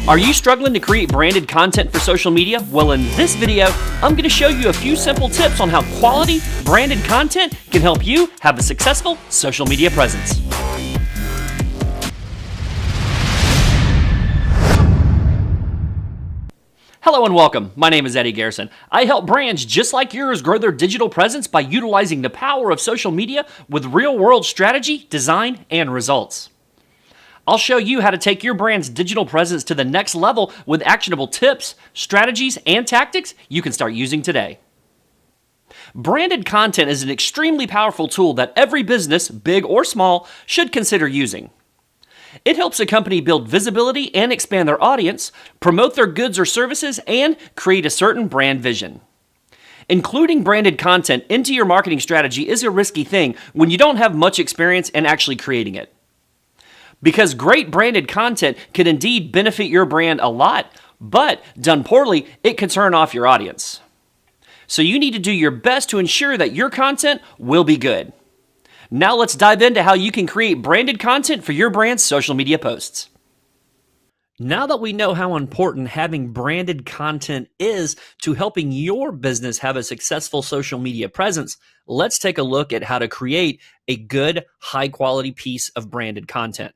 Are you struggling to create branded content for social media? Well, in this video, I'm going to show you a few simple tips on how quality branded content can help you have a successful social media presence. Hello and welcome. My name is Eddie Garrison. I help brands just like yours grow their digital presence by utilizing the power of social media with real-world strategy, design, and results. I'll show you how to take your brand's digital presence to the next level with actionable tips, strategies, and tactics you can start using today. Branded content is an extremely powerful tool that every business, big or small, should consider using. It helps a company build visibility and expand their audience, promote their goods or services, and create a certain brand vision. Including branded content into your marketing strategy is a risky thing when you don't have much experience in actually creating it. Because great branded content can indeed benefit your brand a lot, but done poorly, it can turn off your audience. So you need to do your best to ensure that your content will be good. Now let's dive into how you can create branded content for your brand's social media posts. Now that we know how important having branded content is to helping your business have a successful social media presence, let's take a look at how to create a good, high-quality piece of branded content.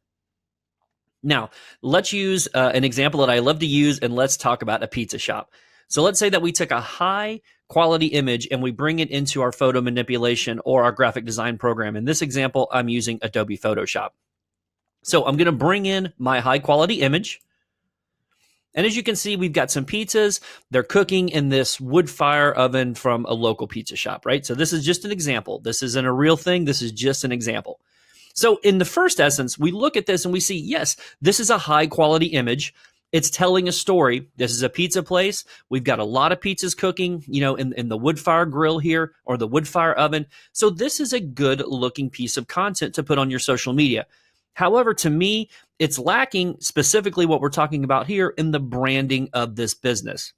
Now, let's use an example that I love to use, and let's talk about a pizza shop. So let's say that we took a high-quality image and we bring it into our photo manipulation or our graphic design program. In this example, I'm using Adobe Photoshop. So I'm going to bring in my high-quality image. And as you can see, we've got some pizzas. They're cooking in this wood fire oven from a local pizza shop, right? So this is just an example. This isn't a real thing. This is just an example. So in the first essence, we look at this and we see, yes, this is a high quality image. It's telling a story. This is a pizza place. We've got a lot of pizzas cooking, in the wood fire grill here or the wood fire oven. So this is a good looking piece of content to put on your social media. However, to me, it's lacking specifically what we're talking about here in the branding of this business.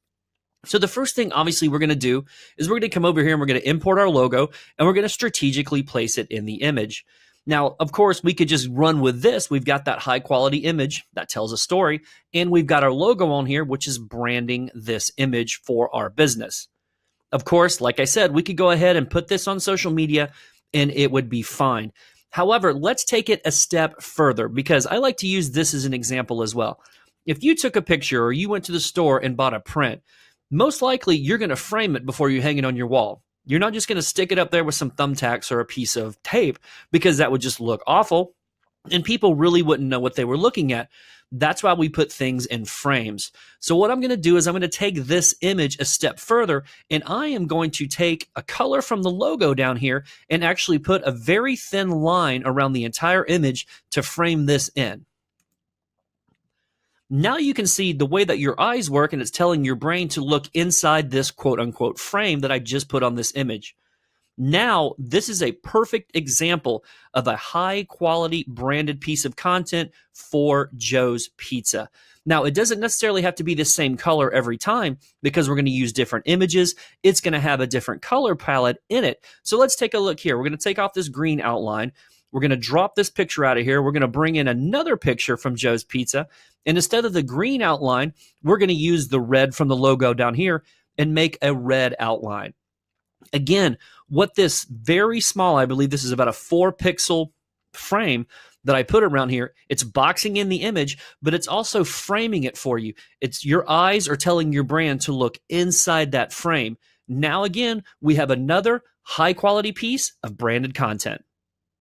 So the first thing, obviously, we're going to do is we're going to come over here and we're going to import our logo and we're going to strategically place it in the image. Now, of course, we could just run with this. We've got that high quality image that tells a story, and we've got our logo on here, which is branding this image for our business. Of course, like I said, we could go ahead and put this on social media and it would be fine. However, let's take it a step further because I like to use this as an example as well. If you took a picture or you went to the store and bought a print, most likely you're going to frame it before you hang it on your wall. You're not just going to stick it up there with some thumbtacks or a piece of tape because that would just look awful and people really wouldn't know what they were looking at. That's why we put things in frames. So what I'm going to do is I'm going to take this image a step further and I am going to take a color from the logo down here and actually put a very thin line around the entire image to frame this in. Now you can see the way that your eyes work and it's telling your brain to look inside this quote unquote frame that I just put on this image. Now, this is a perfect example of a high quality branded piece of content for Joe's Pizza. Now, it doesn't necessarily have to be the same color every time because we're going to use different images. It's going to have a different color palette in it. So let's take a look here. We're going to take off this green outline. We're going to drop this picture out of here. We're going to bring in another picture from Joe's Pizza. And instead of the green outline, we're going to use the red from the logo down here and make a red outline. Again, what this very small, I believe this is about a 4-pixel frame that I put around here, it's boxing in the image, but it's also framing it for you. It's your eyes are telling your brand to look inside that frame. Now again, we have another high quality piece of branded content.